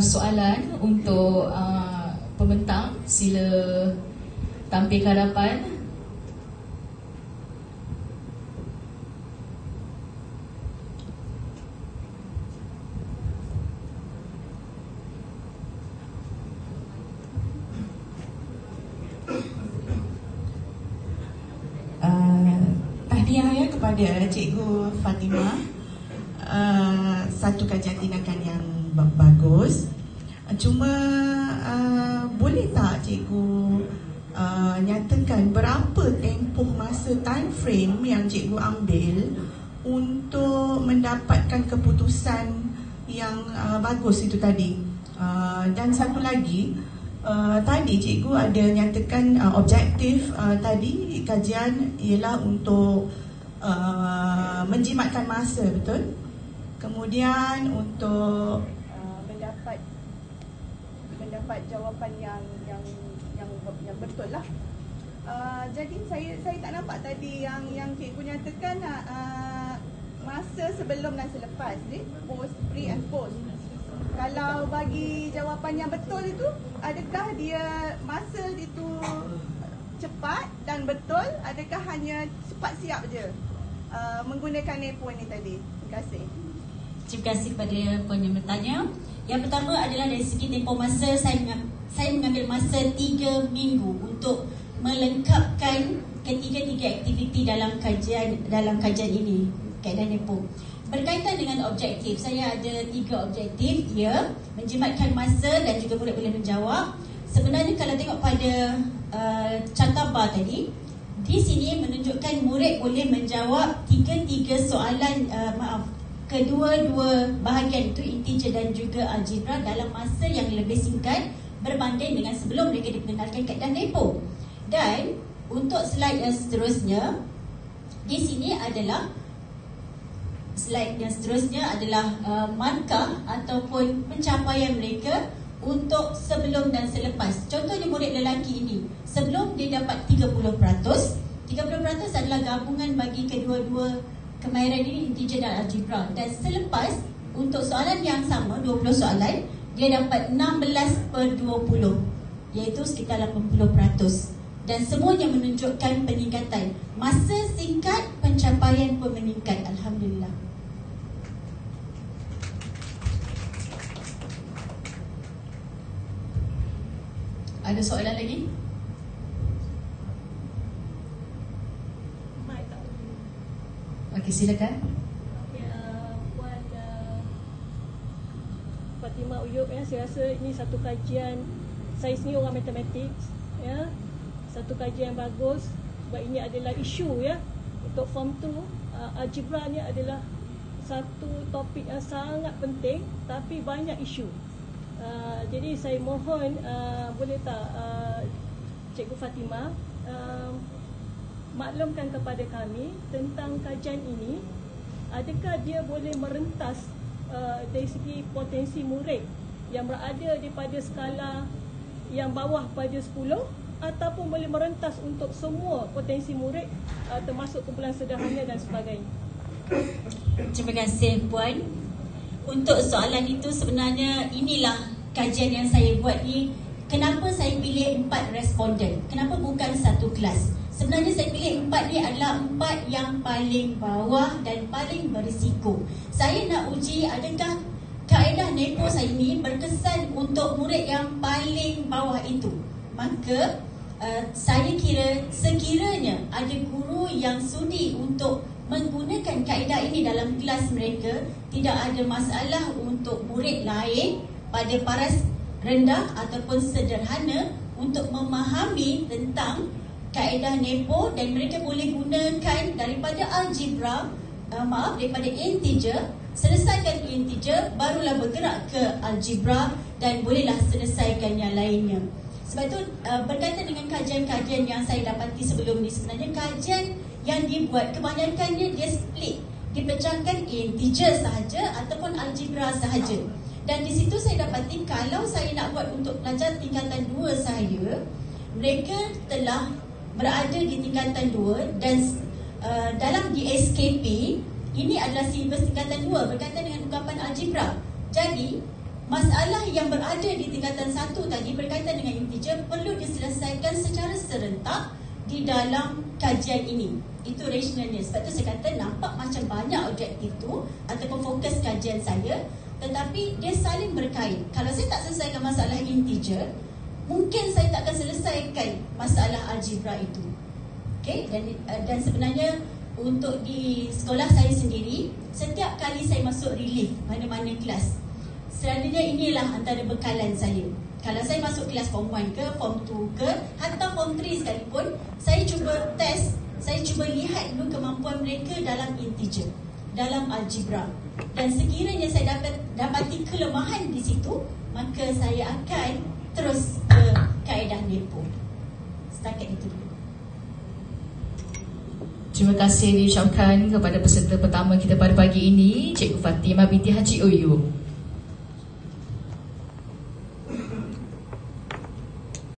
Soalan untuk pembentang, sila tampil ke hadapan. Tahniah ya kepada Cikgu Fatimah. Satu kajian tindakan yang bagus. Cuma boleh tak Cikgu nyatakan berapa tempoh masa time frame yang Cikgu ambil untuk mendapatkan keputusan yang bagus itu tadi. Dan satu lagi, tadi Cikgu ada nyatakan objektif tadi kajian ialah untuk menjimatkan masa, betul? Kemudian untuk mendapat jawapan yang betul lah. Jadi saya tak nampak tadi yang cikgu nyatakan masa sebelum dan selepas ni, post, pre and post. Kalau bagi jawapan yang betul itu, adakah dia masa itu cepat dan betul, adakah hanya cepat siap je menggunakan Nepo ni tadi? Terima kasih. Terima kasih kepada puan yang bertanya. Yang pertama adalah dari segi tempoh masa, saya mengambil masa 3 minggu untuk melengkapkan ketiga-tiga aktiviti dalam kajian ini, kaedah Nepo. Berkaitan dengan objektif, saya ada 3 objektif, ya, menjimatkan masa dan juga murid boleh menjawab. Sebenarnya kalau tengok pada carta bar tadi, di sini menunjukkan murid boleh menjawab tiga soalan, kedua-dua bahagian itu, integer dan juga algebra, dalam masa yang lebih singkat berbanding dengan sebelum mereka diperkenalkan kaedah Nepo. Dan untuk slide yang seterusnya, di sini adalah slide yang seterusnya adalah markah ataupun pencapaian mereka untuk sebelum dan selepas. Contohnya murid lelaki ini, sebelum dia dapat 30%, 30% adalah gabungan bagi kedua-dua kemahiran ini, integer dan algebra. Dan selepas, untuk soalan yang sama, 20 soalan, dia dapat 16/20, iaitu sekitar 80%. Dan semuanya menunjukkan peningkatan. Masa singkat, pencapaian pun meningkat, alhamdulillah. Ada soalan lagi? Okey, silakan. Puan Fatimah Uyub, ya, saya rasa ini satu kajian, saya sendiri orang matematik, ya, satu kajian yang bagus sebab ini adalah isu, ya, untuk form 2. Algebra ni adalah satu topik yang sangat penting tapi banyak isu. Jadi saya mohon boleh tak Cikgu Fatimah maklumkan kepada kami tentang kajian ini, adakah dia boleh merentas dari segi potensi murid yang berada daripada skala yang bawah pada 10, ataupun boleh merentas untuk semua potensi murid termasuk kumpulan sederhana dan sebagainya. Terima kasih Puan. Untuk soalan itu, sebenarnya inilah kajian yang saya buat ni. Kenapa saya pilih 4 responden? Kenapa bukan satu kelas? Sebenarnya saya pilih 4 ni adalah 4 yang paling bawah dan paling berisiko. Saya nak uji adakah kaedah Nepo saya ni berkesan untuk murid yang paling bawah itu. Maka saya kira sekiranya ada guru yang sudi untuk menggunakan kaedah ini dalam kelas mereka, tidak ada masalah untuk murid lain pada paras rendah ataupun sederhana untuk memahami tentang kaedah Nepo, dan mereka boleh gunakan daripada algebra, daripada integer, selesaikan integer, barulah bergerak ke algebra dan bolehlah selesaikan yang lainnya. Sebab itu berkaitan dengan kajian-kajian yang saya dapati sebelum ni, sebenarnya kajian yang dibuat kebanyakannya dia split, dipecahkan integer sahaja ataupun algebra sahaja. Dan di situ saya dapati kalau saya nak buat untuk pelajar tingkatan 2 saya, mereka telah berada di tingkatan 2 dan dalam DSKP ini adalah silibus tingkatan 2 berkaitan dengan ungkapan algebra. Jadi masalah yang berada di tingkatan 1 tadi berkaitan dengan integer perlu diselesaikan secara serentak di dalam kajian ini. Itu rationalnya. Sebab tu saya kata nampak macam banyak objektif tu ataupun fokus kajian saya, tetapi dia saling berkait. Kalau saya tak selesaikan masalah integer, mungkin saya tak akan selesaikan masalah algebra itu. Okay? Dan sebenarnya untuk di sekolah saya sendiri, setiap kali saya masuk relief mana-mana kelas, selalunya inilah antara bekalan saya. Kalau saya masuk kelas form 1 ke, form 2 ke, hatta form 3 sekalipun, saya cuba test, saya cuba lihat dulu kemampuan mereka dalam integer, dalam algebra. Dan sekiranya saya dapati kelemahan di situ, maka saya akan terus ke kaedah NEPO. Setakat itu dulu. Terima kasih diucapkan kepada peserta pertama kita pada pagi ini, Cikgu Fatimah binti Haji Oyu.